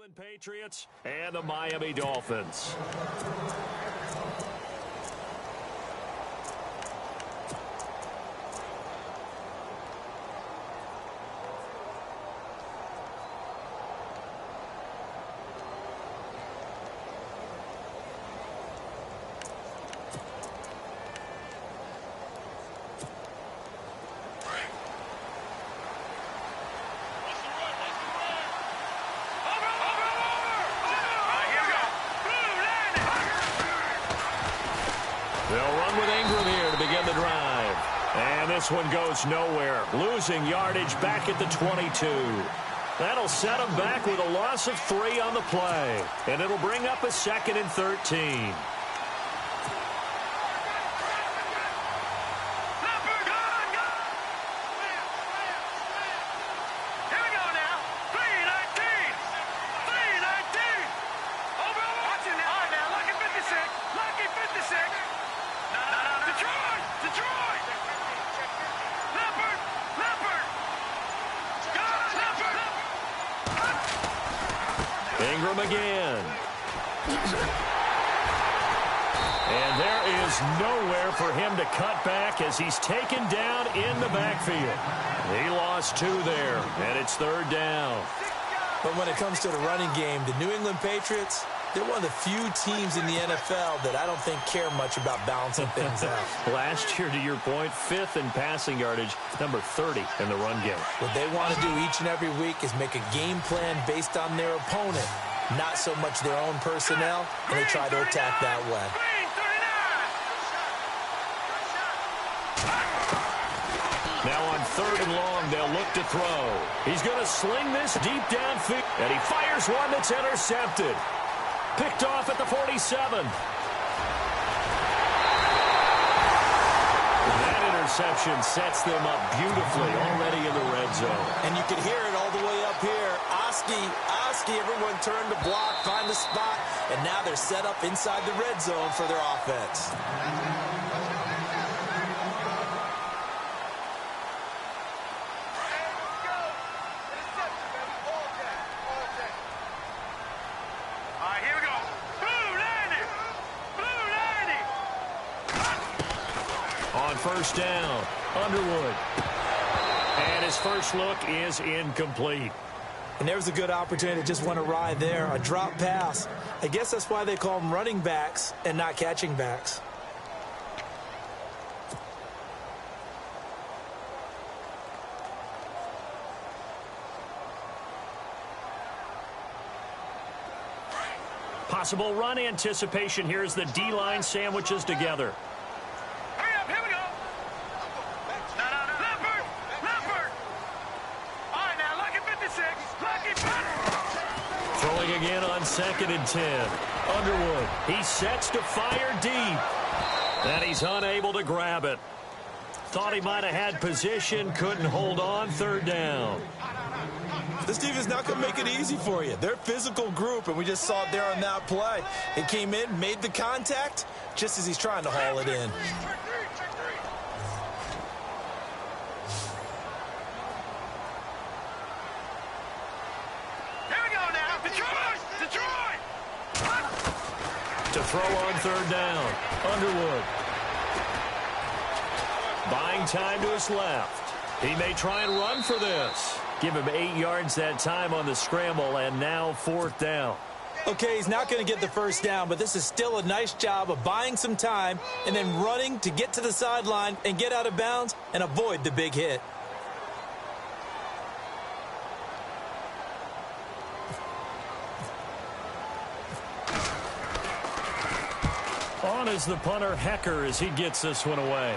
England Patriots and the Miami Dolphins. This one goes nowhere, losing yardage back at the 22. That'll set them back with a loss of 3 on the play, and it'll bring up a 2nd and 13. Again. And there is nowhere for him to cut back as he's taken down in the backfield. He lost 2 there, and it's 3rd down. But when it comes to the running game, the New England Patriots, they're one of the few teams in the NFL that I don't think care much about balancing things out. Last year, to your point, 5th in passing yardage, number 30 in the run game. What they want to do each and every week is make a game plan based on their opponent, not so much their own personnel, and they try to attack that way. Now on 3rd and long, they'll look to throw. He's going to sling this deep downfield, and he fires one that's intercepted. Picked off at the 47. That interception sets them up beautifully already in the red zone. And you can hear it all the way up here. Oski, everyone turned to block, find the spot, and now they're set up inside the red zone for their offense. On 1st down, Underwood. And his first look is incomplete. And there's a good opportunity to just want to ride there, a drop pass. I guess that's why they call them running backs and not catching backs. Possible run anticipation here as the D-line sandwiches together. Throwing again on 2nd and 10. Underwood, he sets to fire deep. And he's unable to grab it. Thought he might have had position, couldn't hold on. 3rd down. This defense not going to make it easy for you. They're a physical group, and we just saw it there on that play. It came in, made the contact, just as he's trying to haul it in. To throw on 3rd down. Underwood. Buying time to his left. He may try and run for this. Give him 8 yards that time on the scramble, and now 4th down. Okay, he's not going to get the 1st down, but this is still a nice job of buying some time and then running to get to the sideline and get out of bounds and avoid the big hit. On is the punter, Hecker, as he gets this one away.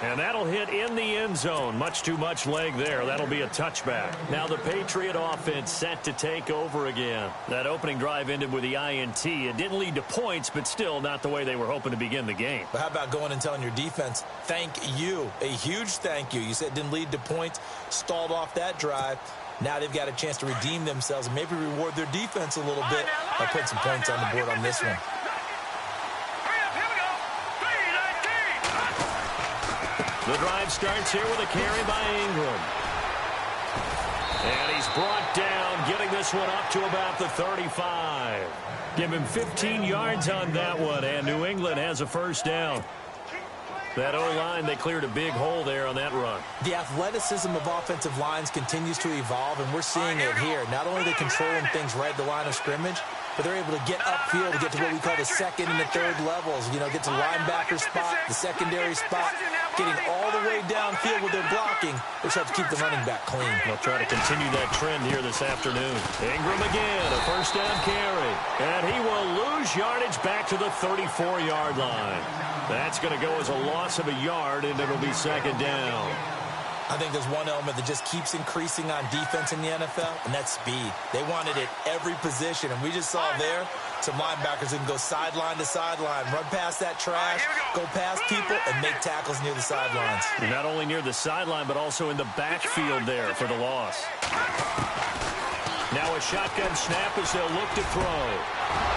And that'll hit in the end zone. Much too much leg there. That'll be a touchback. Now the Patriot offense set to take over again. That opening drive ended with the INT. It didn't lead to points, but still not the way they were hoping to begin the game. But how about going and telling your defense, thank you, a huge thank you. You said it didn't lead to points, stalled off that drive. Now they've got a chance to redeem themselves and maybe reward their defense a little bit by putting some points on the board on this one. The drive starts here with a carry by Ingram. And he's brought down, getting this one up to about the 35. Give him 15 yards on that one, and New England has a first down. That O-line, they cleared a big hole there on that run. The athleticism of offensive lines continues to evolve, and we're seeing it here. Not only are they controlling things right at the line of scrimmage, but they're able to get upfield to get to what we call the second and the third levels. You know, get to linebacker spot, the secondary spot, getting all the way downfield with their blocking, which helps keep the running back clean. They'll try to continue that trend here this afternoon. Ingram again, a first down carry. And he will lose yardage back to the 34-yard line. That's going to go as a loss of a yard, and it'll be second down. I think there's one element that just keeps increasing on defense in the NFL, and that's speed. They want it at every position, and we just saw there some linebackers who can go sideline to sideline, run past that trash, go past people, and make tackles near the sidelines. Not only near the sideline, but also in the backfield there for the loss. Now a shotgun snap as they'll look to throw.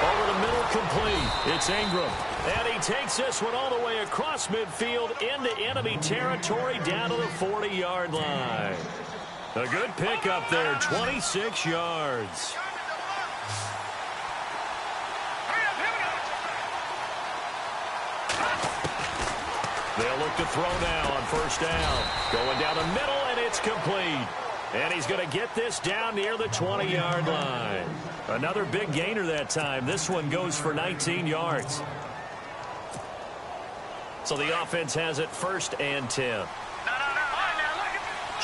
Over the middle, complete. It's Ingram. And he takes this one all the way across midfield into enemy territory down to the 40-yard line. A good pickup there, 26 yards. They'll look to throw now on first down. Going down the middle, and it's complete. And he's going to get this down near the 20-yard line. Another big gainer that time. This one goes for 19 yards. So the offense has it first and 10.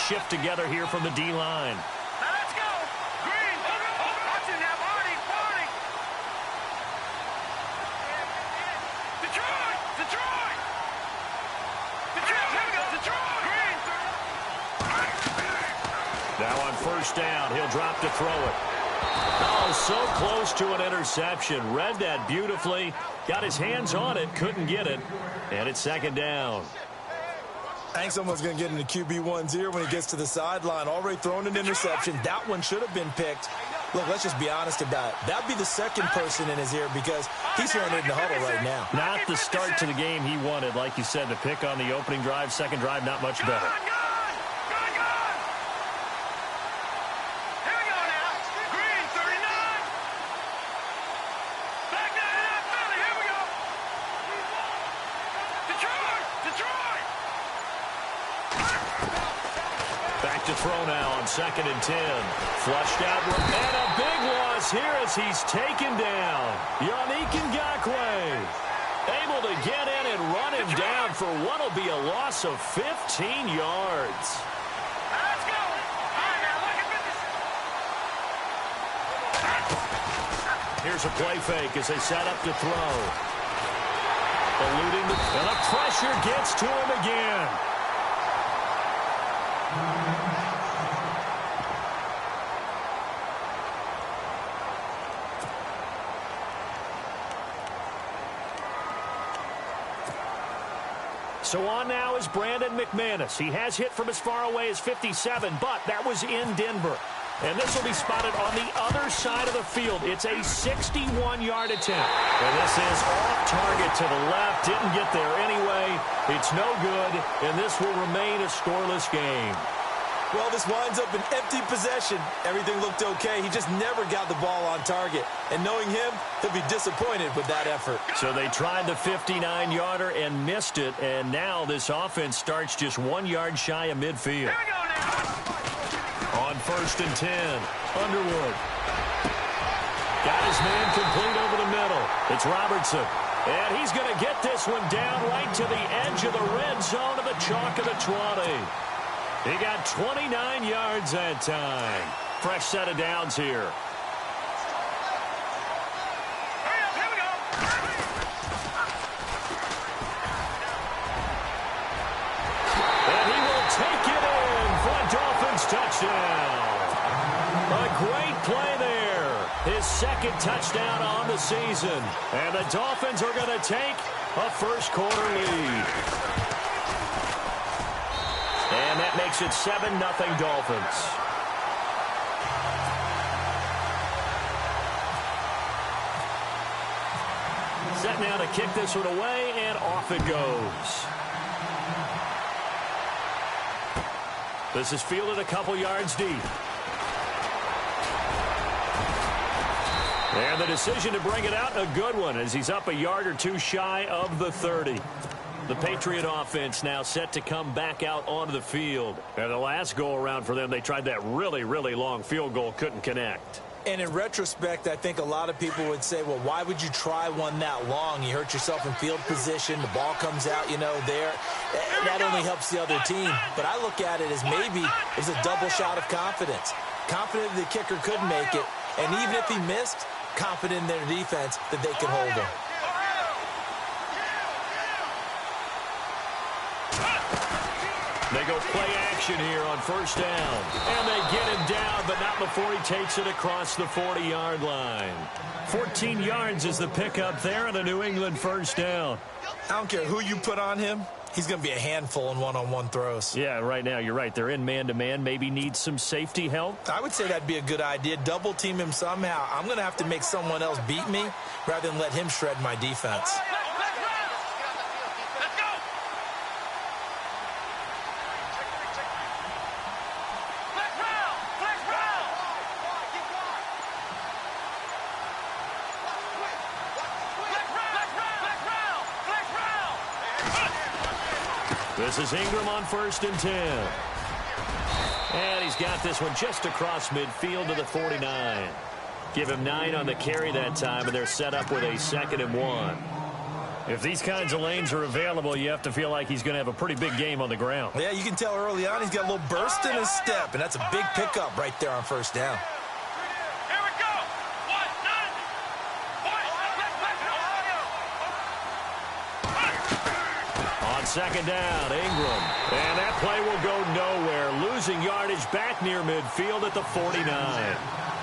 Shift together here from the D-line. Let's go. Green. Watch it now, Barney. Detroit. Now on first down, he'll drop to throw it. Oh, so close to an interception. Read that beautifully. Got his hands on it, couldn't get it. And it's second down. I think someone's going to get into QB1's ear when he gets to the sideline. Already thrown an interception. That one should have been picked. Look, let's just be honest about it. That'd be the second person in his ear because he's hearing it in the huddle right now. Not the start to the game he wanted. Like you said, the pick on the opening drive, second drive, not much better. Back to throw now on second and 10. Flushed out, and a big loss here as he's taken down. Yannick Ngakoue able to get in and run him down for what will be a loss of 15 yards. Let's go. Here's a play fake as they set up to throw. Eluding and the pressure gets to him again. So on now is Brandon McManus. He has hit from as far away as 57, but that was in Denver. And this will be spotted on the other side of the field. It's a 61-yard attempt. And this is off target to the left. Didn't get there anyway. It's no good, and this will remain a scoreless game. Well, this winds up an empty possession. Everything looked okay. He just never got the ball on target. And knowing him, he'll be disappointed with that effort. So they tried the 59-yarder and missed it, and now this offense starts just 1 yard shy of midfield. On first and 10, Underwood. Got his man complete over the middle. It's Robertson. And he's going to get this one down right to the edge of the red zone of the chalk of the 20. He got 29 yards that time. Fresh set of downs here. And he will take it in for a Dolphins touchdown. A great play there. His second touchdown on the season. And the Dolphins are going to take a first quarter lead. And that makes it 7-0 Dolphins. Set now to kick this one away, and off it goes. This is fielded a couple yards deep. And the decision to bring it out, a good one, as he's up a yard or two shy of the 30. The Patriot offense now set to come back out onto the field. And the last go-around for them, they tried that really, really long field goal, couldn't connect. And in retrospect, I think a lot of people would say, well, why would you try one that long? You hurt yourself in field position. The ball comes out, there. That only helps the other team. But I look at it as maybe it's a double shot of confidence. Confident the kicker could make it. And even if he missed, confident in their defense that they could hold him. They go play action here on first down. And they get him down, but not before he takes it across the 40-yard line. 14 yards is the pickup there and a New England first down. I don't care who you put on him. He's going to be a handful in one-on-one throws. Yeah, right now, you're right. They're in man-to-man. Maybe needs some safety help. I would say that'd be a good idea. Double team him somehow. I'm going to have to make someone else beat me rather than let him shred my defense. This is Ingram on first and 10. And he's got this one just across midfield to the 49. Give him 9 on the carry that time, and they're set up with a 2nd and 1. If these kinds of lanes are available, you have to feel like he's going to have a pretty big game on the ground. Yeah, you can tell early on he's got a little burst in his step, and that's a big pickup right there on first down. Second down, Ingram. And that play will go nowhere. Losing yardage back near midfield at the 49.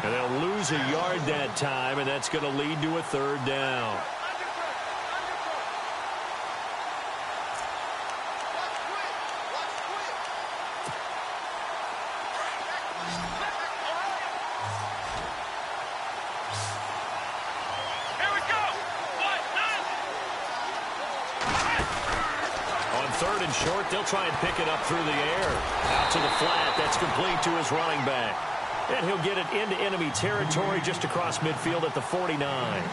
And they'll lose a yard that time, and that's going to lead to a 3rd down. Short, they'll try and pick it up through the air. Out to the flat, that's complete to his running back. And he'll get it into enemy territory just across midfield at the 49.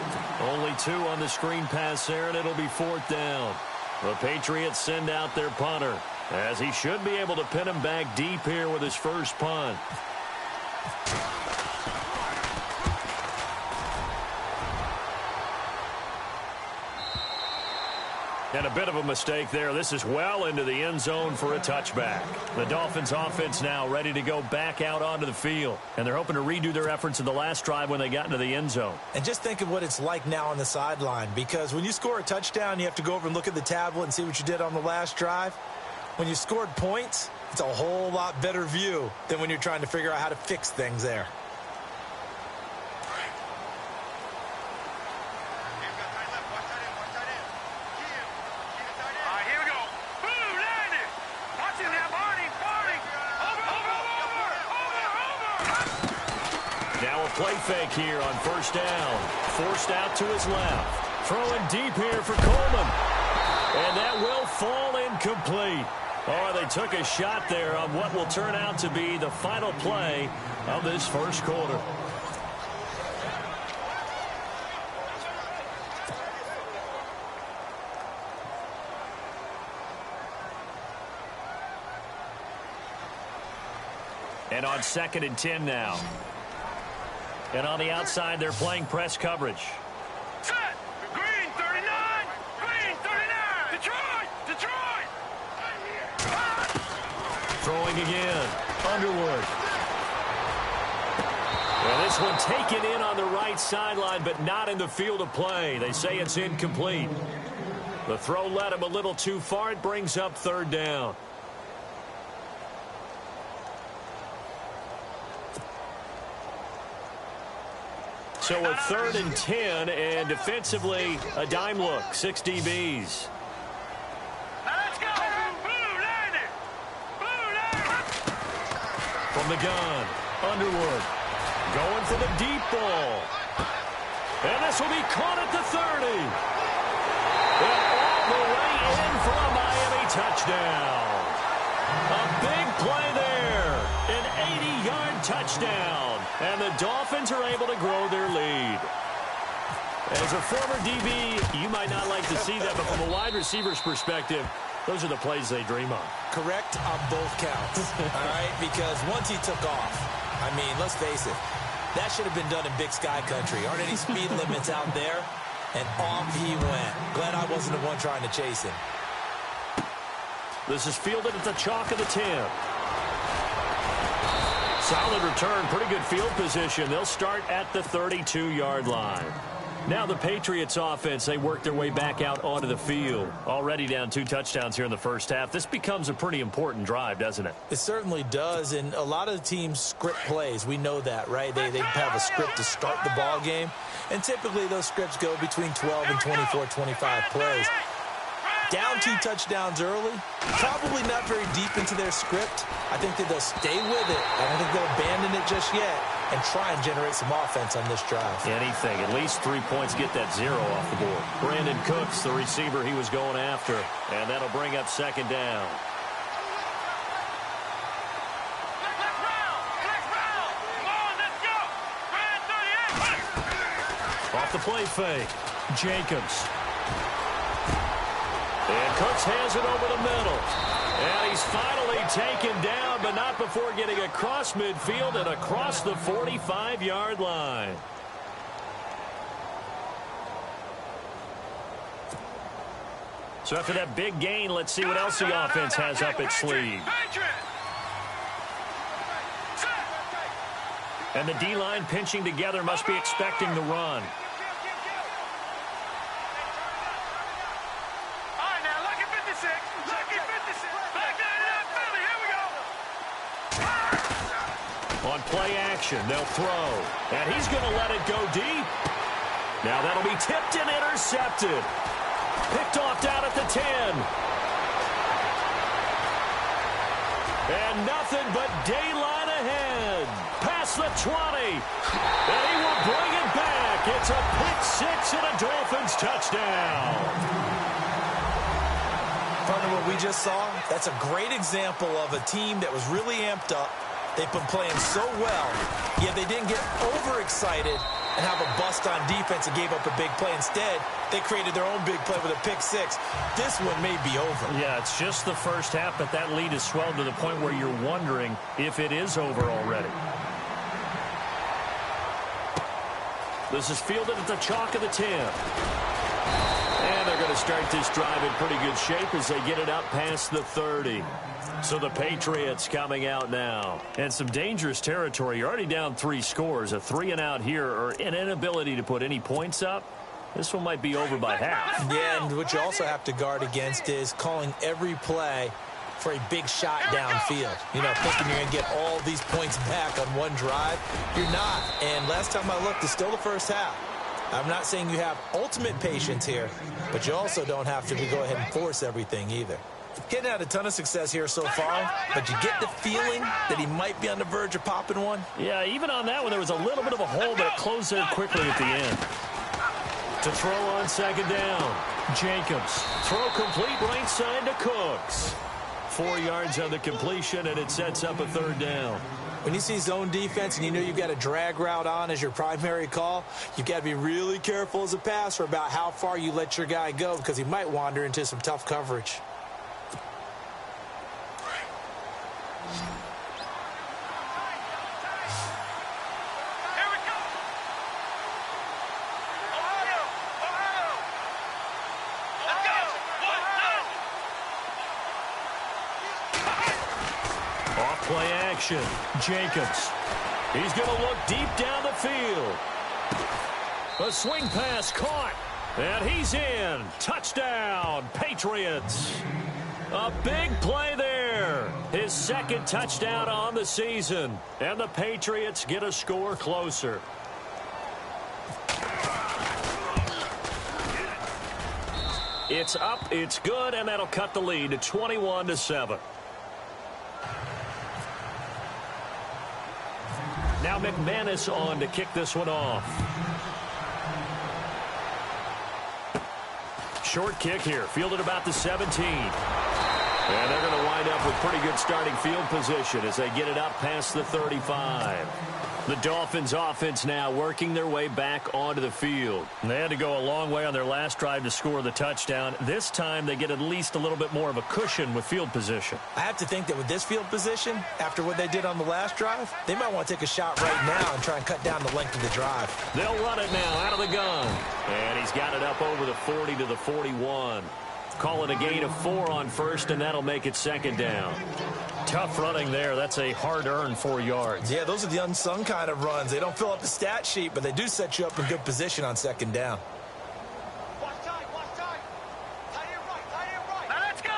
Only 2 on the screen pass there, and it'll be 4th down. The Patriots send out their punter, as he should be able to pin him back deep here with his first punt. And a bit of a mistake there. This is well into the end zone for a touchback. The Dolphins offense now ready to go back out onto the field. And they're hoping to redo their efforts in the last drive when they got into the end zone. And just think of what it's like now on the sideline. Because when you score a touchdown, you have to go over and look at the tablet and see what you did on the last drive. When you scored points, it's a whole lot better view than when you're trying to figure out how to fix things there. Play fake here on first down. Forced out to his left. Throwing deep here for Coleman. And that will fall incomplete. Oh, they took a shot there on what will turn out to be the final play of this first quarter. And on 2nd and 10 now. And on the outside, they're playing press coverage. Set! Green 39! Green 39! Detroit! Detroit! Throwing again. Underwood. Well, this one taken in on the right sideline, but not in the field of play. They say it's incomplete. The throw led him a little too far. It brings up 3rd down. So a 3rd and 10, and defensively, a dime look. 6 DBs. Let's go! Blue landed! Blue landed! From the gun, Underwood. Going for the deep ball. And this will be caught at the 30. And all the way in for a Miami touchdown. A big play there. An 80-yard touchdown. And the Dolphins are able to grow their lead. As a former DB, you might not like to see that, but from a wide receiver's perspective, those are the plays they dream of. Correct on both counts, all right? Because once he took off, I mean, let's face it, that should have been done in Big Sky country. Aren't any speed limits out there? And off he went. Glad I wasn't the one trying to chase him. This is fielded at the chalk of the 10. Solid return, pretty good field position. They'll start at the 32-yard line. Now the Patriots offense, they work their way back out onto the field. Already down 2 touchdowns here in the first half. This becomes a pretty important drive, doesn't it? It certainly does, and a lot of the teams script plays. We know that, right? They have a script to start the ball game, and typically those scripts go between 12 and 24, 25 plays. Down 2 touchdowns early, probably not very deep into their script. I think that they'll stay with it. I don't think they'll abandon it just yet and try and generate some offense on this drive. Anything, at least 3 points, get that 0 off the board. Brandon Cooks, the receiver he was going after, and that'll bring up second down. Off the play fake, Jacobs. And Cooks has it over the middle. And he's finally taken down, but not before getting across midfield and across the 45-yard line. So after that big gain, let's see what else the offense has up its sleeve. And the D-line pinching together, must be expecting the run. On play action, they'll throw. And he's going to let it go deep. Now that'll be tipped and intercepted. Picked off down at the 10. And nothing but daylight ahead. Past the 20. And he will bring it back. It's a pick 6 and a Dolphins touchdown. Partner, what we just saw, that's a great example of a team that was really amped up. They've been playing so well, yet they didn't get overexcited and have a bust on defense and gave up a big play. Instead, they created their own big play with a pick 6. This one may be over. Yeah, it's just the first half, but that lead has swelled to the point where you're wondering if it is over already. This is fielded at the chalk of the 10. And they're going to start this drive in pretty good shape as they get it out past the 30. So the Patriots coming out now. And some dangerous territory. You're already down 3 scores. A 3-and-out here, or an inability to put any points up. This one might be over by half. Yeah, and what you also have to guard against is calling every play for a big shot downfield. You know, thinking you're going to get all these points back on one drive. You're not. And last time I looked, it's still the first half. I'm not saying you have ultimate patience here, but you also don't have to go ahead and force everything either. Getting out a ton of success here so far, but you get the feeling that he might be on the verge of popping one. Yeah, even on that one, there was a little bit of a hole, but it closed there quickly at the end. To throw on second down, Jacobs. Throw complete right side to Cooks. 4 yards on the completion, and it sets up a 3rd down. When you see zone defense and you know you've got a drag route on as your primary call, you've got to be really careful as a passer about how far you let your guy go because he might wander into some tough coverage. Play action. Jacobs. He's going to look deep down the field. A swing pass caught. And he's in. Touchdown, Patriots. A big play there. His 2nd touchdown on the season. And the Patriots get a score closer. It's up, it's good, and that'll cut the lead to 21-7. Now McManus on to kick this one off. Short kick here, fielded about the 17. And they're going to wind up with pretty good starting field position as they get it up past the 35. The Dolphins offense now working their way back onto the field. They had to go a long way on their last drive to score the touchdown. This time they get at least a little bit more of a cushion with field position. I have to think that with this field position, after what they did on the last drive, they might want to take a shot right now and try and cut down the length of the drive. They'll run it now out of the gun. And he's got it up over the 40 to the 41. Calling a gain of 4 on first, and that'll make it second down. Tough running there. That's a hard-earned 4 yards. Yeah, those are the unsung kind of runs. They don't fill up the stat sheet, but they do set you up in good position on second down. Watch time, watch time. Tight end right. Now let's go.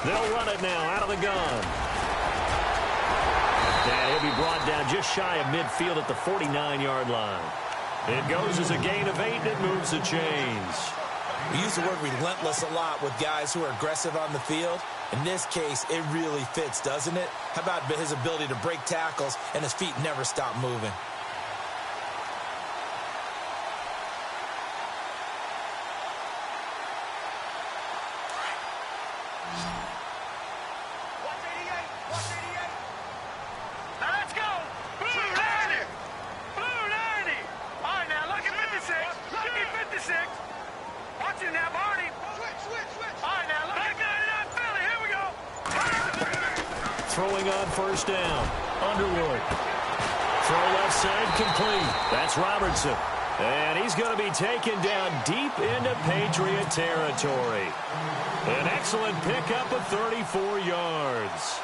They'll run it now out of the gun. And he'll be brought down just shy of midfield at the 49-yard line. It goes as a gain of 8, and it moves the chains. We use the word relentless a lot with guys who are aggressive on the field. In this case, it really fits, doesn't it? How about his ability to break tackles and his feet never stop moving? Now let's go. Blue 90. Blue 90. All right, now look at 56. Look at 56. Watch it now, Barney. Switch. All right, now look at it. Philly. Here we go. Throwing on first down. Underwood. Throw left side complete. That's Robertson. And he's going to be taken down deep into Patriot territory. An excellent pickup of 34 yards.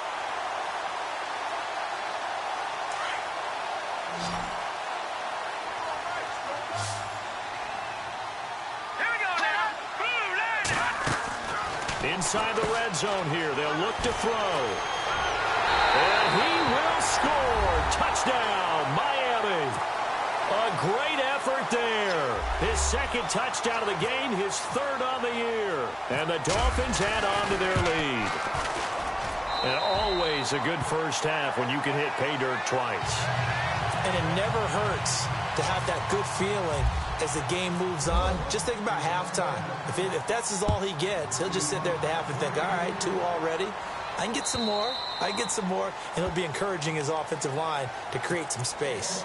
Here we go now. Blue 90. Inside the red zone here. They'll look to throw. And he will score. Touchdown, Miami. A great effort there. His second touchdown of the game, his third on the year. And the Dolphins add on to their lead. And always a good first half when you can hit pay dirt twice. And it never hurts to have that good feeling as the game moves on. Just think about halftime. If that's all he gets, he'll just sit there at the half and think, all right, 2 already. I can get some more. And he'll be encouraging his offensive line to create some space.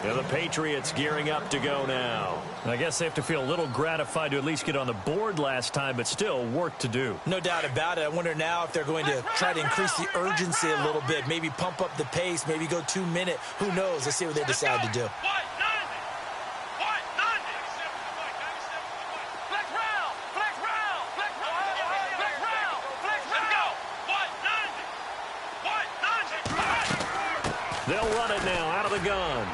Yeah, the Patriots gearing up to go now. I guess they have to feel a little gratified to at least get on the board last time, but still work to do. No doubt about it. I wonder now if they're going to try to increase the urgency a little bit, maybe pump up the pace, maybe go 2-minute. Who knows? Let's see what they decide to do. They'll run it now out of the gun.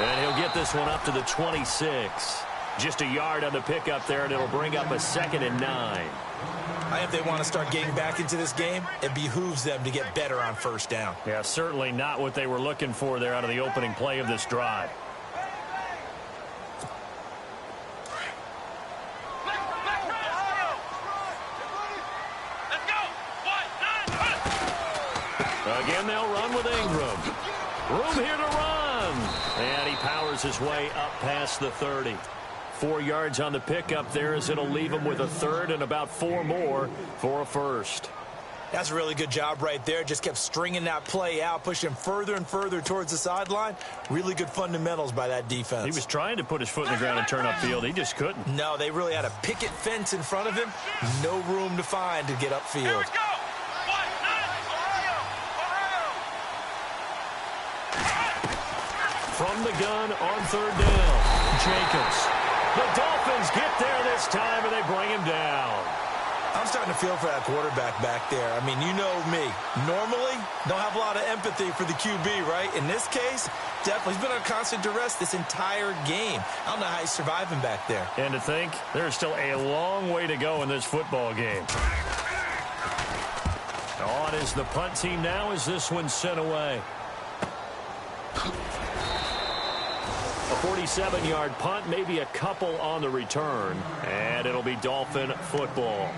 And he'll get this one up to the 26. Just a yard on the pickup there, and it'll bring up a 2nd and 9. If they want to start getting back into this game, it behooves them to get better on first down. Yeah, certainly not what they were looking for there out of the opening play of this drive. Again, they'll run with Ingram. Room here to run. And he powers his way up past the 30. 4 yards on the pickup there as it'll leave him with a 3rd and about 4 more for a first. That's a really good job right there. Just kept stringing that play out, pushing him further and further towards the sideline. Really good fundamentals by that defense. He was trying to put his foot in the ground and turn upfield. He just couldn't. No, they really had a picket fence in front of him. No room to find to get upfield. Here we go. From the gun on 3rd down, Jacobs. The Dolphins get there this time, and they bring him down. I'm starting to feel for that quarterback back there. I mean, you know me. Normally, don't have a lot of empathy for the QB, right? In this case, definitely. He's been on constant duress this entire game. I don't know how he's surviving back there. And to think, there's still a long way to go in this football game. On is the punt team now as this one's sent away. A 47-yard punt, maybe a couple on the return, and it'll be Dolphin football.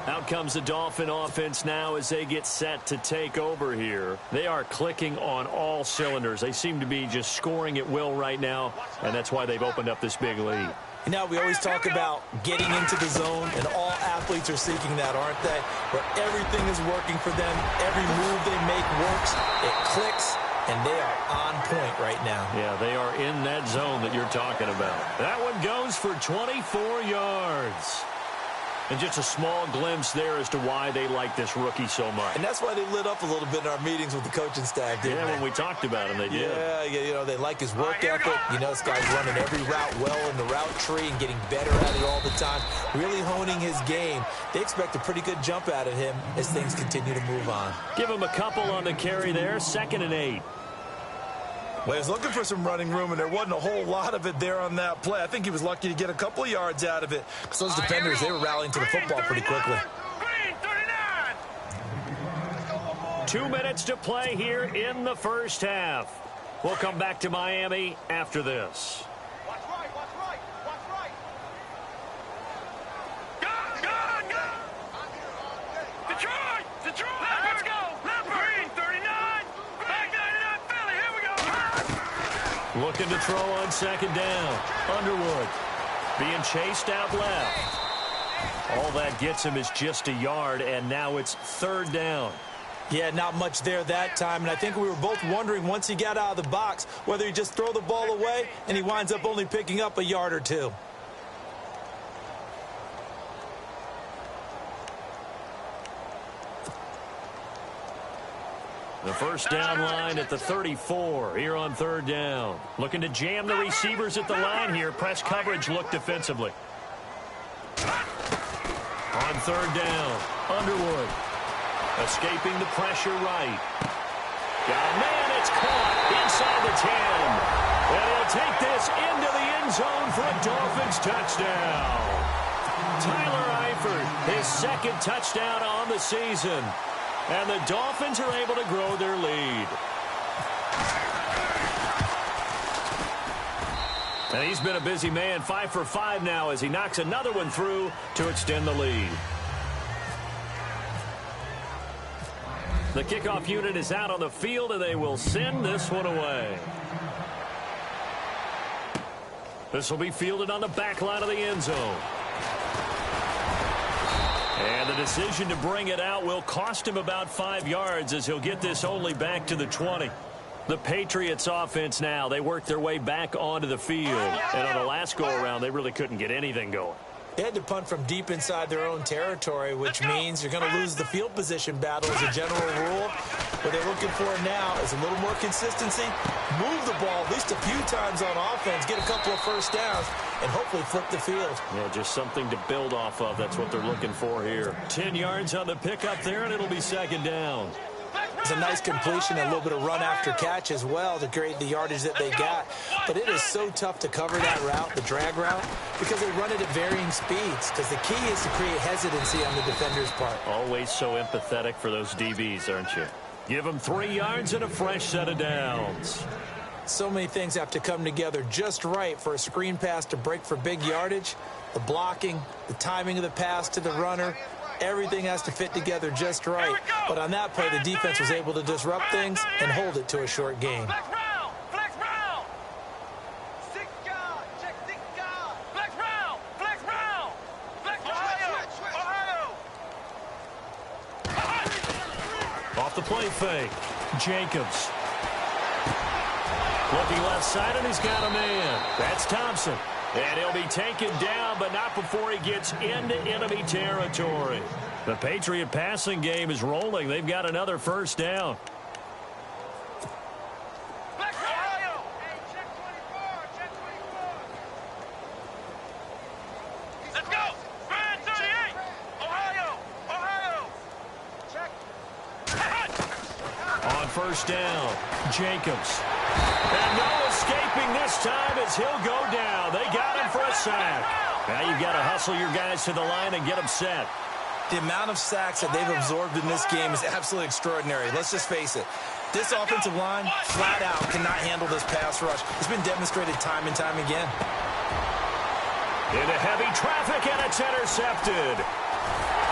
Out comes the Dolphin offense now as they get set to take over here. They are clicking on all cylinders. They seem to be just scoring at will right now, and that's why they've opened up this big lead. Now, we always talk about getting into the zone, and all athletes are seeking that, aren't they? Where everything is working for them, every move they make works, it clicks, and they are on point right now. Yeah, they are in that zone that you're talking about. That one goes for 24 yards. And just a small glimpse there as to why they like this rookie so much. And that's why they lit up a little bit in our meetings with the coaching staff, didn't they? When we talked about him, they did. Yeah, you know, they like his work ethic. You know, this guy's running every route well in the route tree and getting better at it all the time, really honing his game. They expect a pretty good jump out of him as things continue to move on. Give him a couple on the carry there, 2nd and 8. Well, he was looking for some running room, and there wasn't a whole lot of it there on that play. I think he was lucky to get a couple of yards out of it because those defenders, they were rallying to the football pretty quickly. 2 minutes to play here in the first half. We'll come back to Miami after this. Watch right, watch right, watch right. Go! Detroit! Let's go! Green, 39! Back 99, Philly, here we go! Looking to throw on 2nd down. Underwood being chased out left. All that gets him is just a yard, and now it's 3rd down. Yeah, not much there that time, and I think we were both wondering once he got out of the box whether he just throw the ball away, and he winds up only picking up a yard or two. The first down line at the 34 here on 3rd down. Looking to jam the receivers at the line here. Press coverage look defensively. On 3rd down, Underwood escaping the pressure right. Got a man, it's caught inside the 10. And he'll take this into the end zone for a Dolphins touchdown. Tyler Eifert, his 2nd touchdown on the season. And the Dolphins are able to grow their lead. And he's been a busy man, 5 for 5 now as he knocks another one through to extend the lead. The kickoff unit is out on the field, and they will send this one away. This will be fielded on the back line of the end zone. And the decision to bring it out will cost him about 5 yards as he'll get this only back to the 20. The Patriots offense now, they work their way back onto the field. And on the last go-around, they really couldn't get anything going. They had to punt from deep inside their own territory, which means you're going to lose the field position battle as a general rule. What they're looking for now is a little more consistency, move the ball at least a few times on offense, get a couple of first downs, and hopefully flip the field. Yeah, just something to build off of. That's what they're looking for here. 10 yards on the pickup there, and it'll be 2nd down. It's a nice completion, a little bit of run after catch as well to create the yardage that they got. But it is so tough to cover that route, the drag route, because they run it at varying speeds. Because the key is to create hesitancy on the defender's part. Always so empathetic for those DBs, aren't you? Give them 3 yards and a fresh set of downs. So many things have to come together just right for a screen pass to break for big yardage. The blocking, the timing of the pass to the runner, everything has to fit together just right. But on that play, the defense was able to disrupt things and hold it to a short gain. Flex round! Flex round! 6 guard! Check 6 guard! Flex round! Flex round! Flex Ohio! Ohio! Off the play fake, Jacobs. Looking left side, and he's got a man. That's Thompson. And he'll be taken down, but not before he gets into enemy territory. The Patriot passing game is rolling. They've got another first down. Flex Ohio! Hey, check 24! Check 24! Let's go! Brand 38! Ohio! Ohio! Check! On first down, Jacobs. And no escaping this time as he'll go down. They got him for a sack. Now you've got to hustle your guys to the line and get them set. The amount of sacks that they've absorbed in this game is absolutely extraordinary. Let's just face it. This offensive line, flat out, cannot handle this pass rush. It's been demonstrated time and time again. Into heavy traffic, and it's intercepted.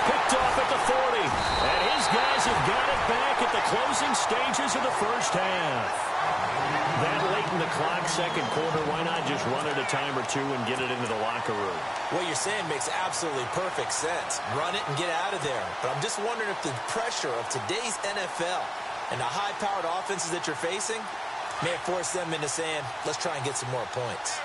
Picked off at the 40. And his guys have got it back at the closing stages of the first half. That late in the clock, second quarter, why not just run it a time or two and get it into the locker room? What you're saying makes absolutely perfect sense. Run it and get out of there. But I'm just wondering if the pressure of today's NFL and the high-powered offenses that you're facing may have forced them into saying, let's try and get some more points.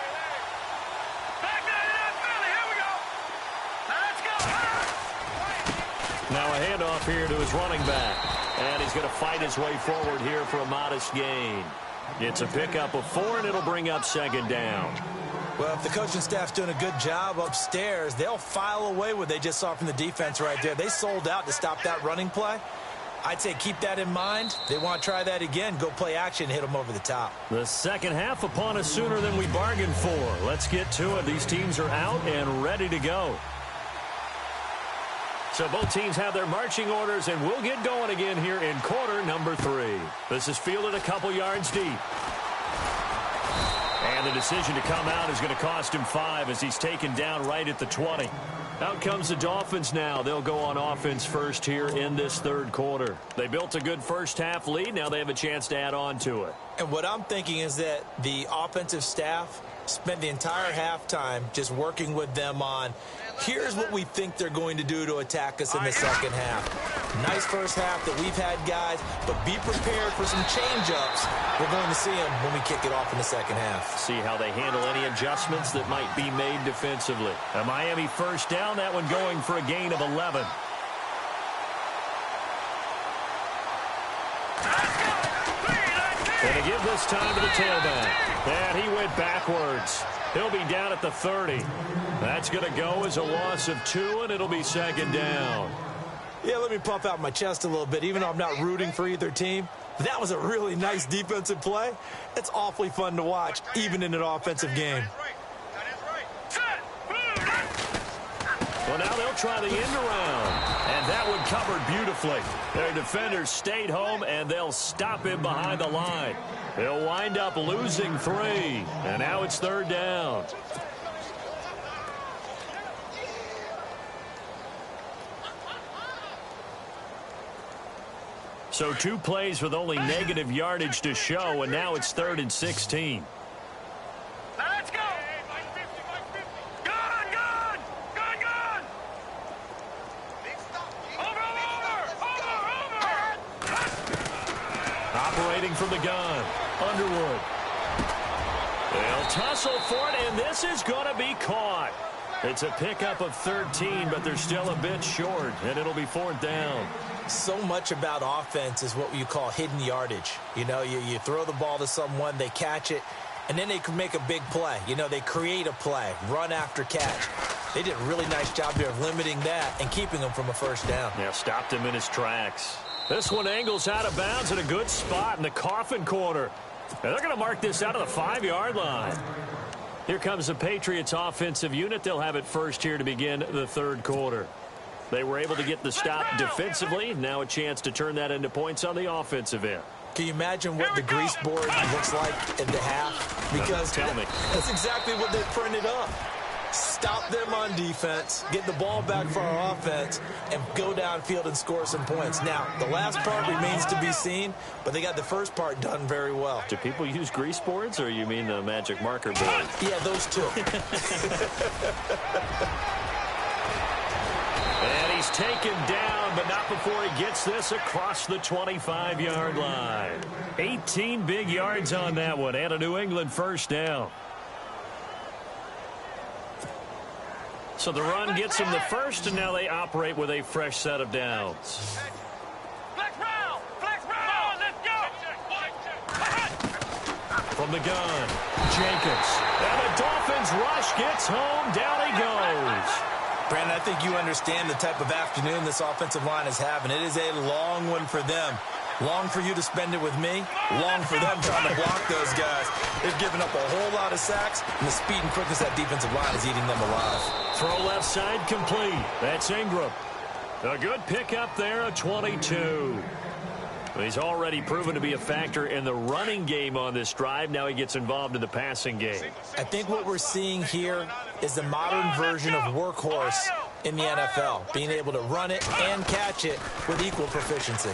Now a handoff here to his running back. And he's going to fight his way forward here for a modest gain. It's a pickup of 4, and it'll bring up second down. Well, if the coaching staff's doing a good job upstairs, they'll file away what they just saw from the defense right there. They sold out to stop that running play. I'd say keep that in mind. They want to try that again. Go play action, hit them over the top. The second half upon us sooner than we bargained for. Let's get to it. These teams are out and ready to go. So both teams have their marching orders, and we'll get going again here in quarter number 3. This is fielded a couple yards deep. And the decision to come out is going to cost him 5 as he's taken down right at the 20. Out comes the Dolphins now. They'll go on offense first here in this third quarter. They built a good first half lead. Now they have a chance to add on to it. And what I'm thinking is that the offensive staff spent the entire halftime just working with them on, here's what we think they're going to do to attack us in the second half. Nice first half that we've had, guys, but be prepared for some change-ups. We're going to see them when we kick it off in the second half. See how they handle any adjustments that might be made defensively. A Miami first down, that one going for a gain of 11. And to give this time to the tailback. And he went backwards. He'll be down at the 30. That's going to go as a loss of 2, and it'll be second down. Yeah, let me puff out my chest a little bit, even though I'm not rooting for either team. That was a really nice defensive play. It's awfully fun to watch, even in an offensive game. Well, now they'll try the end around. And that one covered beautifully. Their defenders stayed home, and they'll stop him behind the line. They'll wind up losing 3. And now it's third down. So 2 plays with only negative yardage to show, and now it's 3rd and 16. Let's go. Gun. Over. Operating from the gun, Underwood. They'll tussle for it, and this is going to be caught. It's a pickup of 13, but they're still a bit short, and it'll be 4th down. So much about offense is what you call hidden yardage. You know, you throw the ball to someone, they catch it, and then they can make a big play. You know, they create a play, run after catch. They did a really nice job there of limiting that and keeping him from a first down. Yeah, stopped him in his tracks. This one angles out of bounds at a good spot in the coffin corner. And they're going to mark this out of the 5-yard line. Here comes the Patriots offensive unit. They'll have it first here to begin the third quarter. They were able to get the stop defensively. Now a chance to turn that into points on the offensive end. Can you imagine what the grease board looks like in the half? Because tell me. That's exactly what they printed up. Stop them on defense, get the ball back for our offense, and go downfield and score some points. Now, the last part remains to be seen, but they got the first part done very well. Do people use grease boards, or you mean the magic marker board? Yeah, those two. And he's taken down, but not before he gets this across the 25-yard line. 18 big yards on that one, and a New England first down. So the run gets him the first, and now they operate with a fresh set of downs. Flex round, let's go. From the gun, Jenkins. And the Dolphins rush gets home. Down he goes. Brandon, I think you understand the type of afternoon this offensive line is having. It is a long one for them. Long for you to spend it with me. Long for them trying to block those guys. They've given up a whole lot of sacks, and the speed and quickness of that defensive line is eating them alive. Throw left side complete. That's Ingram. A good pickup there, a 22. He's already proven to be a factor in the running game on this drive. Now he gets involved in the passing game. I think what we're seeing here is the modern version of workhorse in the NFL, being able to run it and catch it with equal proficiency.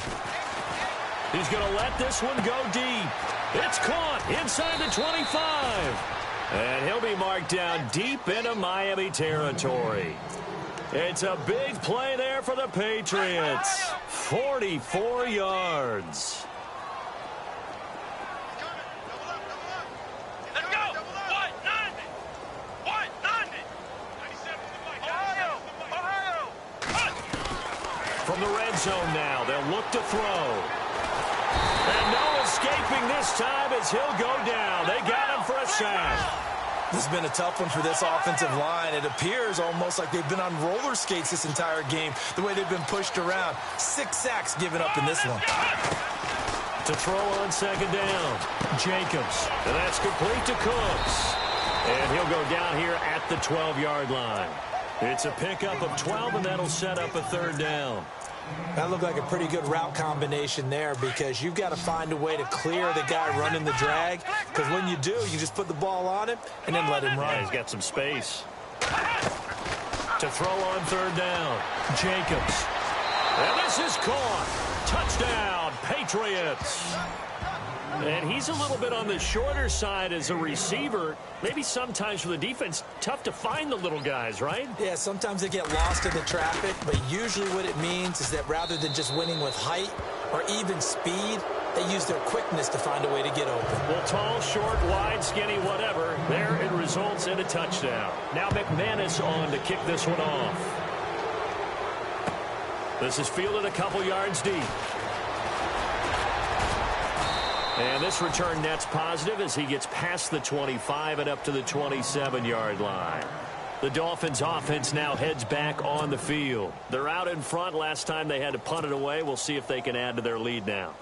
He's going to let this one go deep. It's caught inside the 25. And he'll be marked down deep into Miami territory. It's a big play there for the Patriots. 44 yards. Let's go. 190. 190. Ohio. From the red zone now, they'll look to throw. And no escaping this time as he'll go down. They got him for a sack. This has been a tough one for this offensive line. It appears almost like they've been on roller skates this entire game, the way they've been pushed around. 6 sacks given up in this one. To throw on second down, Jacobs. And that's complete to Cooks. And he'll go down here at the 12-yard line. It's a pickup of 12, and that'll set up a third down. That looked like a pretty good route combination there, because you've got to find a way to clear the guy running the drag, because when you do, you just put the ball on him and then let him run. Yeah, he's got some space. To throw on third down, Jacobs. And this is caught. Touchdown, Patriots. And he's a little bit on the shorter side as a receiver. Maybe sometimes for the defense, tough to find the little guys, right? Yeah, sometimes they get lost in the traffic, but usually what it means is that rather than just winning with height or even speed, they use their quickness to find a way to get open. Well, tall, short, wide, skinny, whatever, there it results in a touchdown. Now McManus on to kick this one off. This is fielded a couple yards deep. And this return net's positive as he gets past the 25 and up to the 27-yard line. The Dolphins offense now heads back on the field. They're out in front. Last time they had to punt it away. We'll see if they can add to their lead now.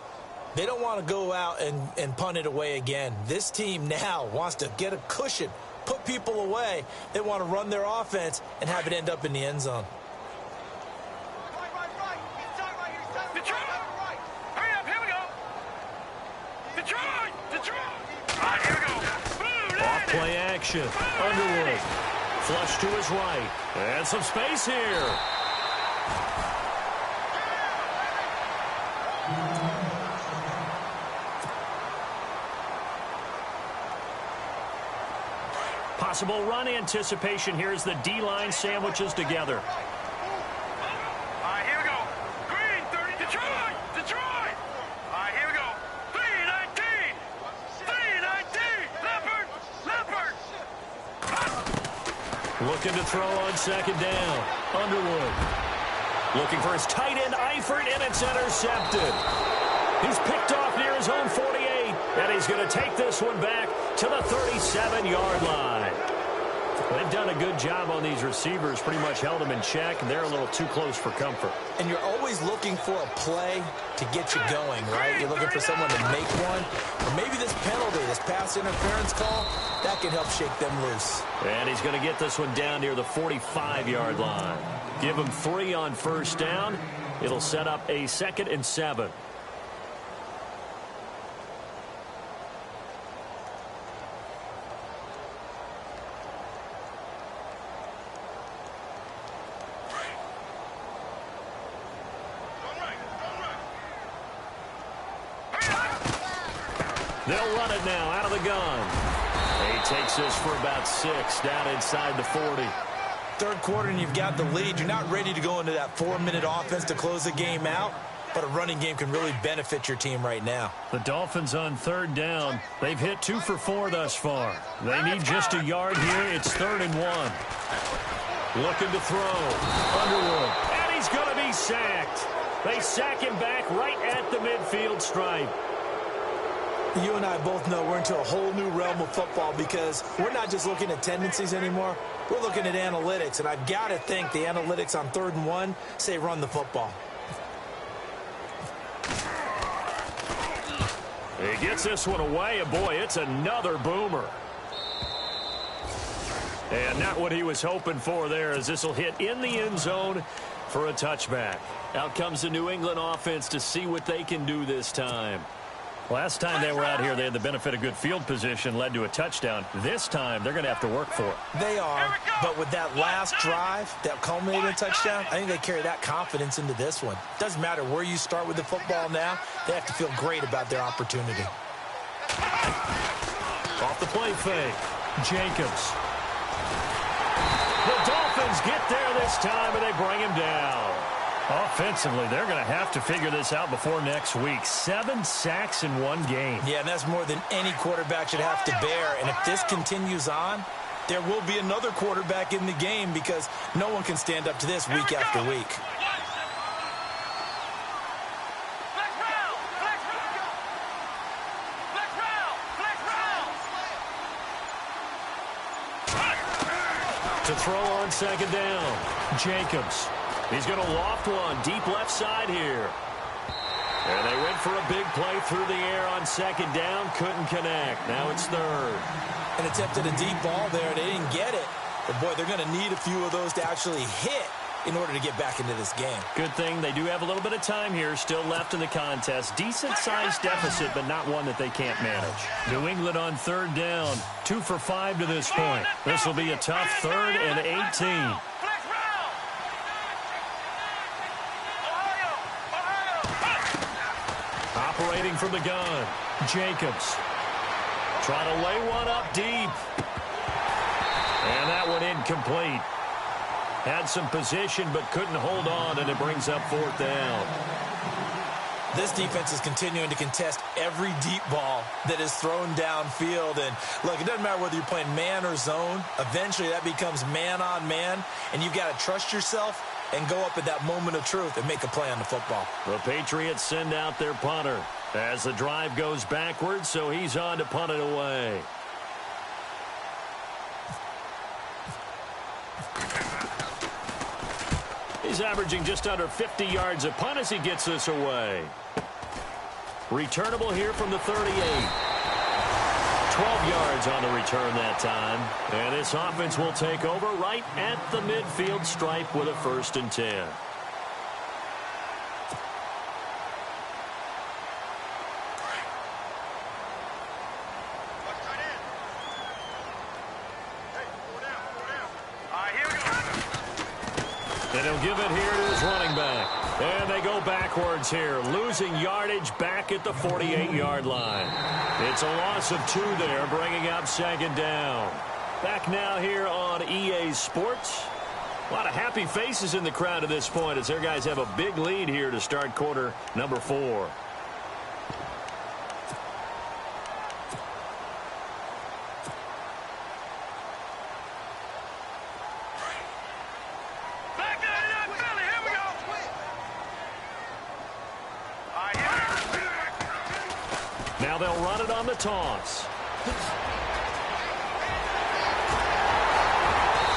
They don't want to go out and punt it away again. This team now wants to get a cushion, put people away. They want to run their offense and have it end up in the end zone. Off play action. Underwood. Flush to his right. And some space here. Possible run anticipation here as the D-line sandwiches together. Here we go. Green, 30, Detroit. Here we go. 319. 319. Leopard. Looking to throw on second down. Underwood. Looking for his tight end, Eifert, and it's intercepted. He's picked off near his own 48, and he's going to take this one back to the 37-yard line. They've done a good job on these receivers, pretty much held them in check, and they're a little too close for comfort. And you're always looking for a play to get you going, right? You're looking for someone to make one. Or maybe this penalty, this pass interference call, that can help shake them loose. And he's going to get this one down near the 45-yard line. Give him 3 on first down. It'll set up a 2nd and 7. They'll run it now out of the gun. He takes this for about 6 down inside the 40. Third quarter and you've got the lead. You're not ready to go into that 4-minute offense to close the game out, but a running game can really benefit your team right now. The Dolphins on third down. They've hit 2 for 4 thus far. They need just a yard here. It's 3rd and 1. Looking to throw. Underwood. And he's going to be sacked. They sack him back right at the midfield stripe. You and I both know we're into a whole new realm of football because we're not just looking at tendencies anymore. We're looking at analytics, and I've got to think the analytics on 3rd and 1 say run the football. He gets this one away, and boy, it's another boomer. And not what he was hoping for there, as this will hit in the end zone for a touchback. Out comes the New England offense to see what they can do this time. Last time they were out here, they had the benefit of good field position, led to a touchdown. This time, they're going to have to work for it. They are, but with that last drive that culminated in a touchdown, I think they carry that confidence into this one. Doesn't matter where you start with the football now, they have to feel great about their opportunity. Off the play fake, Jacobs. The Dolphins get there this time, and they bring him down. Offensively, they're going to have to figure this out before next week. 7 sacks in one game. Yeah, and that's more than any quarterback should have to bear. And if this continues on, there will be another quarterback in the game because no one can stand up to this week after week. To throw on second down, Jacobs. He's going to loft one deep left side here. And they went for a big play through the air on second down. Couldn't connect. Now it's third. And attempted a deep ball there. They didn't get it. But, boy, they're going to need a few of those to actually hit in order to get back into this game. Good thing they do have a little bit of time here still left in the contest. Decent-sized deficit, but not one that they can't manage. New England on third down. 2 for 5 to this point. This will be a tough 3rd and 18. Operating from the gun, Jacobs. Trying to lay one up deep. And that one incomplete. Had some position but couldn't hold on, and it brings up 4th down. This defense is continuing to contest every deep ball that is thrown downfield. And, look, it doesn't matter whether you're playing man or zone. Eventually that becomes man on man, and you've got to trust yourself and go up at that moment of truth and make a play on the football. The Patriots send out their punter as the drive goes backwards, so he's on to punt it away. He's averaging just under 50 yards a punt as he gets this away. Returnable here from the 38. 12 yards on the return that time. And this offense will take over right at the midfield stripe with a 1st and 10. And he'll give it here to his running back. And they go backwards here, losing yardage back at the 48-yard line. It's a loss of 2 there, bringing up 2nd down. Back now here on EA Sports. A lot of happy faces in the crowd at this point as their guys have a big lead here to start quarter number 4. Now they'll run it on the toss.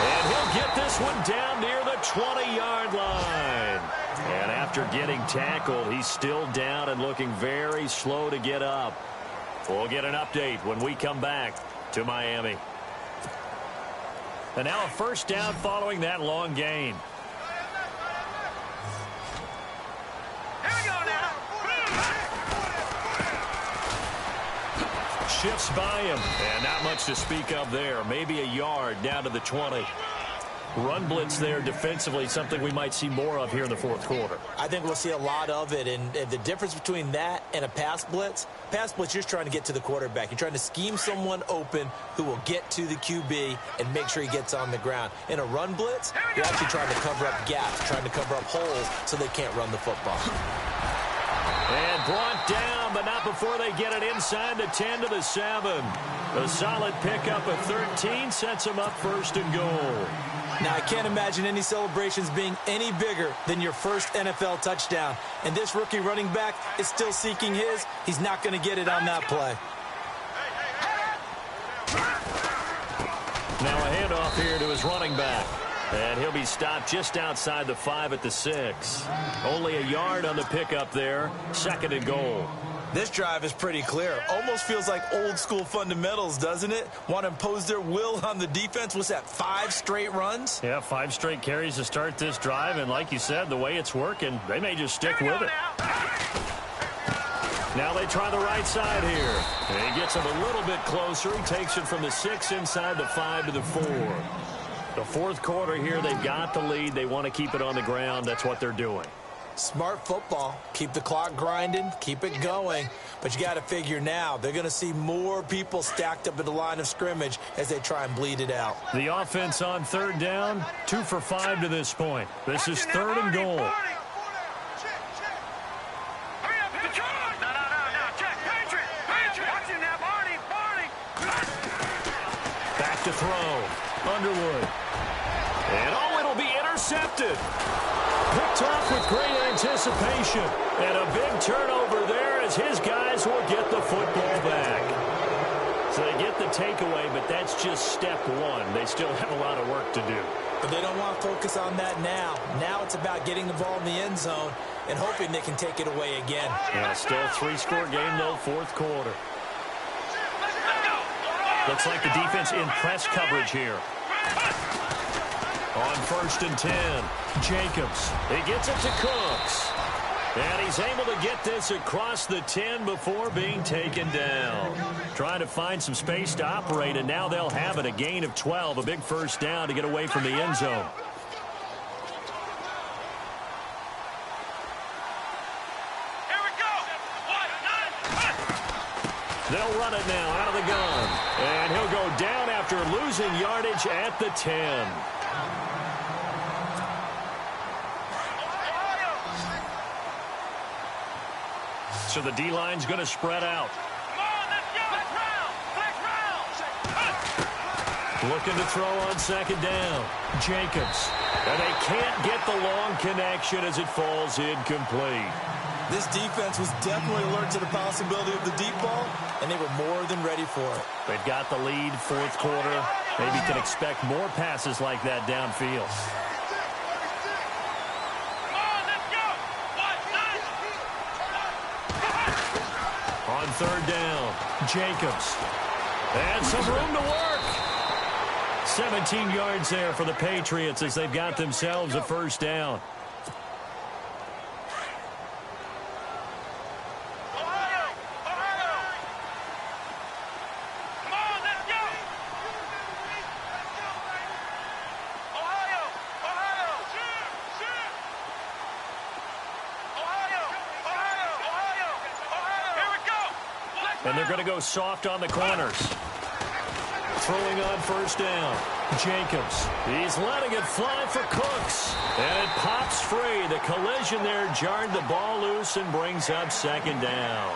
And he'll get this one down near the 20-yard line. And after getting tackled, he's still down and looking very slow to get up. We'll get an update when we come back to Miami. And now a 1st down following that long gain. Shifts by him, and not much to speak of there. Maybe a yard down to the 20. Run blitz there defensively, something we might see more of here in the 4th quarter. I think we'll see a lot of it, and the difference between that and a pass blitz, you're just trying to get to the quarterback. You're trying to scheme someone open who will get to the QB and make sure he gets on the ground. In a run blitz, you're actually trying to cover up gaps, trying to cover up holes so they can't run the football. And brought down, but not before they get it inside the 10 to the 7. A solid pickup of 13 sets them up 1st and goal. Now, I can't imagine any celebrations being any bigger than your first NFL touchdown. And this rookie running back is still seeking his. He's not going to get it on that play. Now a handoff here to his running back. And he'll be stopped just outside the 5 at the 6. Only a yard on the pickup there. 2nd and goal. This drive is pretty clear. Almost feels like old school fundamentals, doesn't it? Want to impose their will on the defense. What's that, 5 straight runs? Yeah, 5 straight carries to start this drive. And like you said, the way it's working, they may just stick with it. Now they try the right side here. And he gets him a little bit closer. He takes it from the 6 inside the 5 to the 4. The fourth quarter here, they've got the lead. They want to keep it on the ground. That's what they're doing. Smart football. Keep the clock grinding. Keep it going. But you got to figure now, they're going to see more people stacked up at the line of scrimmage as they try and bleed it out. The offense on third down, 2 for 5 to this point. This is 3rd and goal. Back to throw. Underwood. And it'll be intercepted. Picked off with great anticipation. And a big turnover there as his guys will get the football back. So they get the takeaway, but that's just step one. They still have a lot of work to do. But they don't want to focus on that now. Now it's about getting the ball in the end zone and hoping they can take it away again. Yeah, still a 3-score game, though, fourth quarter. Looks like the defense in press coverage here. On 1st and 10, Jacobs. He gets it to Cooks. And he's able to get this across the 10 before being taken down. Trying to find some space to operate, and now they'll have it. A gain of 12, a big first down to get away from the end zone. They'll run it now out of the gun. And he'll go down after losing yardage at the 10. So the D-line's going to spread out. Looking to throw on 2nd down. Jacobs. And they can't get the long connection as it falls incomplete. This defense was definitely alert to the possibility of the deep ball, and they were more than ready for it. They've got the lead, fourth quarter. Maybe can expect more passes like that downfield. On 3rd down, Jacobs. And some room to work. 17 yards there for the Patriots as they've got themselves a first down. And they're going to go soft on the corners. Throwing on 1st down. Jacobs. He's letting it fly for Cooks. And it pops free. The collision there jarred the ball loose and brings up 2nd down.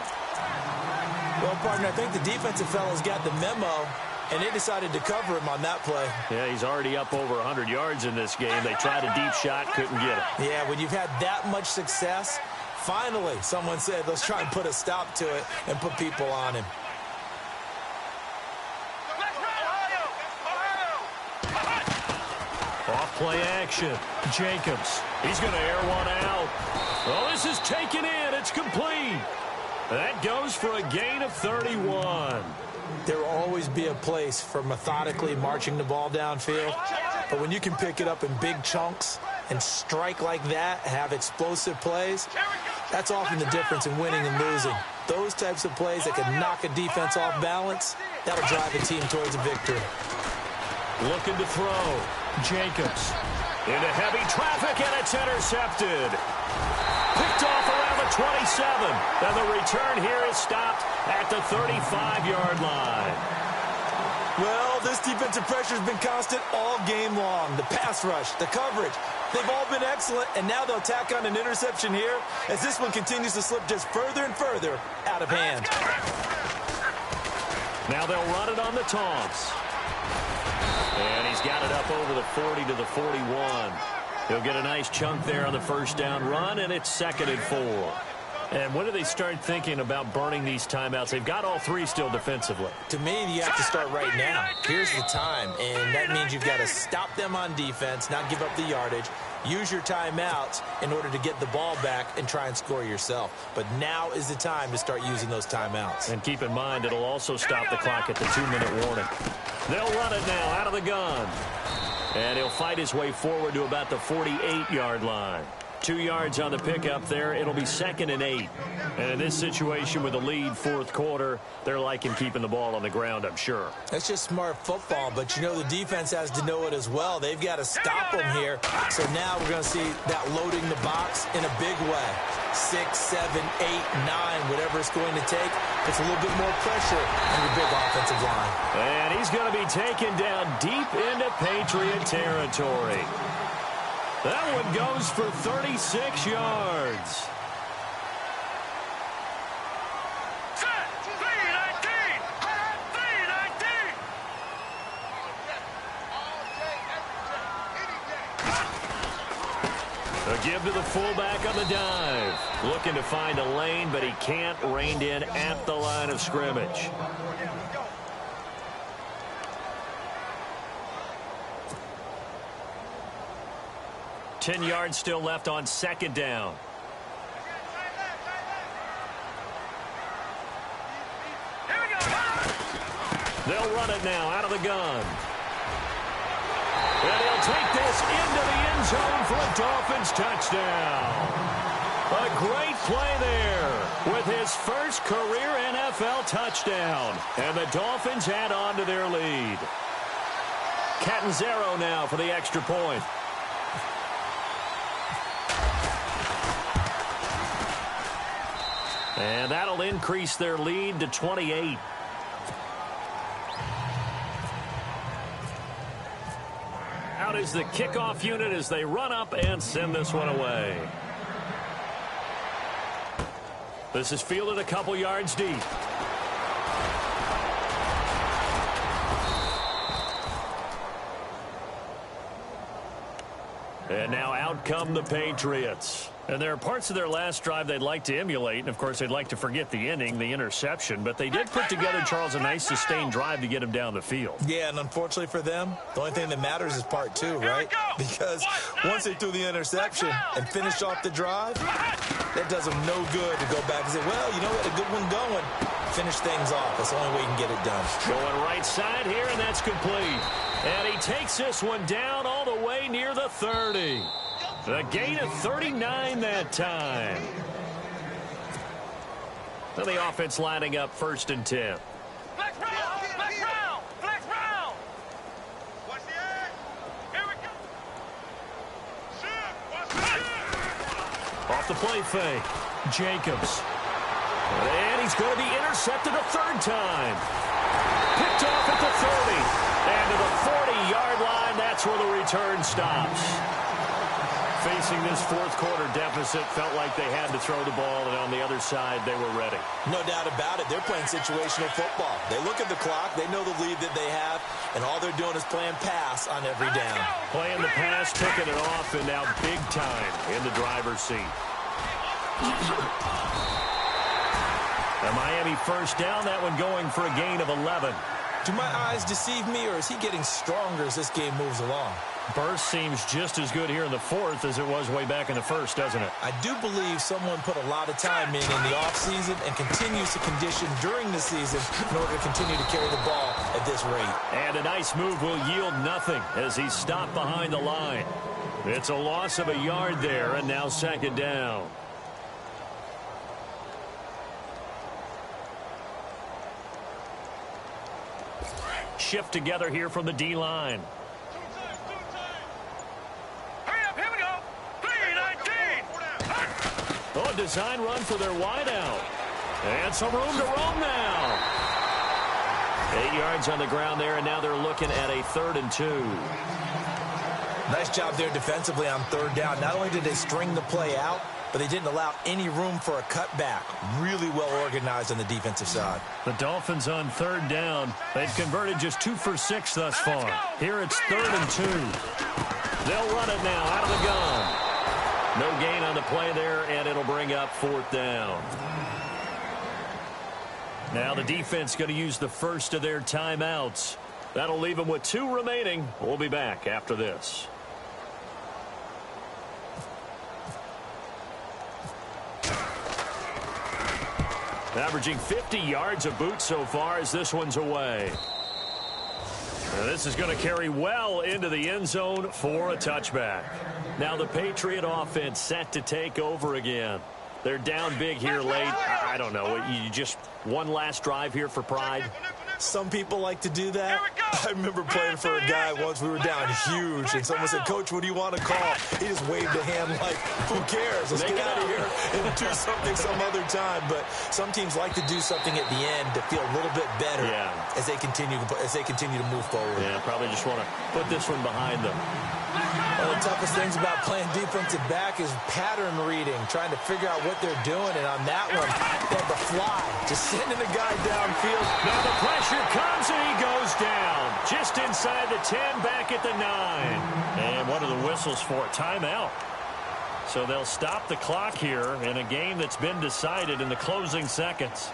Well, partner, I think the defensive fellows got the memo, and they decided to cover him on that play. Yeah, he's already up over 100 yards in this game. They tried a deep shot, couldn't get it. Yeah, when you've had that much success, finally someone said, let's try and put a stop to it and put people on him. Off play action. Jacobs. He's going to air one out. Oh, this is taken in. It's complete. That goes for a gain of 31. There will always be a place for methodically marching the ball downfield. But when you can pick it up in big chunks and strike like that, have explosive plays, that's often the difference in winning and losing. Those types of plays that can knock a defense off balance, that'll drive a team towards a victory. Looking to throw. Jacobs. Into heavy traffic, and it's intercepted. Picked off around the 27. And the return here is stopped at the 35-yard line. Well, this defensive pressure has been constant all game long. The pass rush, the coverage, they've all been excellent, and now they'll tack on an interception here as this one continues to slip just further and further out of hand. Now they'll run it on the toss. And he's got it up over the 40 to the 41. He'll get a nice chunk there on the first down run, and it's 2nd and 4. And when do they start thinking about burning these timeouts? They've got all three still defensively. To me, you have to start right now. Here's the time, and that means you've got to stop them on defense, not give up the yardage, use your timeouts in order to get the ball back and try and score yourself. But now is the time to start using those timeouts. And keep in mind, it'll also stop the clock at the 2-minute warning. They'll run it now out of the gun. And he'll fight his way forward to about the 48-yard line. 2 yards on the pickup there. It'll be 2nd and 8. And in this situation with the lead, fourth quarter, they're liking keeping the ball on the ground, I'm sure. That's just smart football, but you know the defense has to know it as well. They've got to stop them here. So now we're going to see that loading the box in a big way. 6, 7, 8, 9, whatever it's going to take. It's a little bit more pressure on your big offensive line. And he's going to be taken down deep into Patriot territory. That one goes for 36 yards. A give to the fullback on the dive. Looking to find a lane, but he can't. Reined in at the line of scrimmage. Ten yards still left on 2nd down. They'll run it now out of the gun. And he'll take this into the end zone for a Dolphins touchdown. A great play there with his first career NFL touchdown. And the Dolphins add on to their lead. Catanzaro now for the extra point. And that'll increase their lead to 28. Out is the kickoff unit as they run up and send this one away. This is fielded a couple yards deep. And now out come the Patriots. And there are parts of their last drive they'd like to emulate. And, of course, they'd like to forget the inning, the interception. But they did put together, Charles, a nice sustained drive to get him down the field. Yeah, and unfortunately for them, the only thing that matters is part 2, right? Because once they threw the interception and finished off the drive, that does them no good to go back and say, well, you know what, a good one going. Finish things off. That's the only way you can get it done. Going right side here, and that's complete. And he takes this one down all the way near the 30. A gain of 39 that time. And the offense lining up 1st and 10. Flex round! Flex round! Flex round! Watch the edge! Here we go! Off the play fake. Jacobs. And he's going to be intercepted a 3rd time. Picked off at the 30. And to the 40-yard line, that's where the return stops. Facing this fourth quarter deficit, felt like they had to throw the ball, and on the other side, they were ready. No doubt about it. They're playing situational football. They look at the clock. They know the lead that they have, and all they're doing is playing pass on every down. Playing the pass, picking it off, and now big time in the driver's seat. A Miami first down, that one going for a gain of 11. Do my eyes deceive me, or is he getting stronger as this game moves along? Burst seems just as good here in the 4th as it was way back in the 1st, doesn't it? I do believe someone put a lot of time in the offseason and continues to condition during the season in order to continue to carry the ball at this rate. And a nice move will yield nothing as he's stopped behind the line. It's a loss of a yard there, and now 2nd down. Shift together here from the D-line. Oh, a design run for their wideout. And some room to roam now. 8 yards on the ground there, and now they're looking at a 3rd and 2. Nice job there defensively on 3rd down. Not only did they string the play out, but they didn't allow any room for a cutback. Really well organized on the defensive side. The Dolphins on 3rd down. They've converted just 2 for 6 thus far. Here it's 3rd and 2. They'll run it now out of the gun. No gain on the play there, and it'll bring up 4th down. Now the defense going to use the first of their timeouts. That'll leave them with 2 remaining. We'll be back after this. Averaging 50 yards a boot so far as this one's away. And this is going to carry well into the end zone for a touchback. Now the Patriot offense set to take over again. They're down big here late. I don't know. You just one last drive here for pride. Some people like to do that. I remember playing for a guy once. We were down huge, and someone said, "Coach, what do you want to call?" He just waved a hand like, "Who cares? Let's get out of here and do something some other time." But some teams like to do something at the end to feel a little bit better as they continue to move forward. Yeah, probably just want to put this one behind them. One of the toughest things about playing defensive back is pattern reading, trying to figure out what they're doing. And on that one, they had the fly, just sending the guy downfield. Now the pressure comes and he goes down. Just inside the 10, back at the 9. And what are the whistles for? Timeout. So they'll stop the clock here in a game that's been decided in the closing seconds.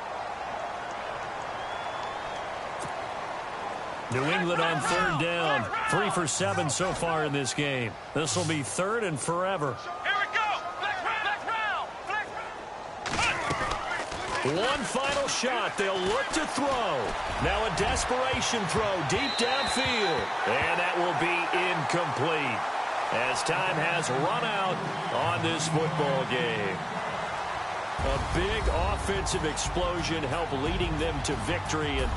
New England on 3rd down. 3 for 7 so far in this game. This will be 3rd and forever. Here we go. Flex round. One final shot. They'll look to throw. Now a desperation throw deep downfield. And that will be incomplete as time has run out on this football game. A big offensive explosion helped leading them to victory. And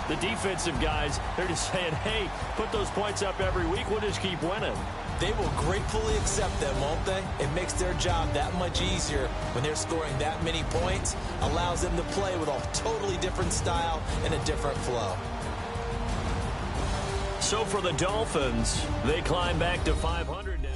the defensive guys, they're just saying, hey, put those points up every week. We'll just keep winning. They will gratefully accept them, won't they? It makes their job that much easier when they're scoring that many points. Allows them to play with a totally different style and a different flow. So for the Dolphins, they climb back to 500 now.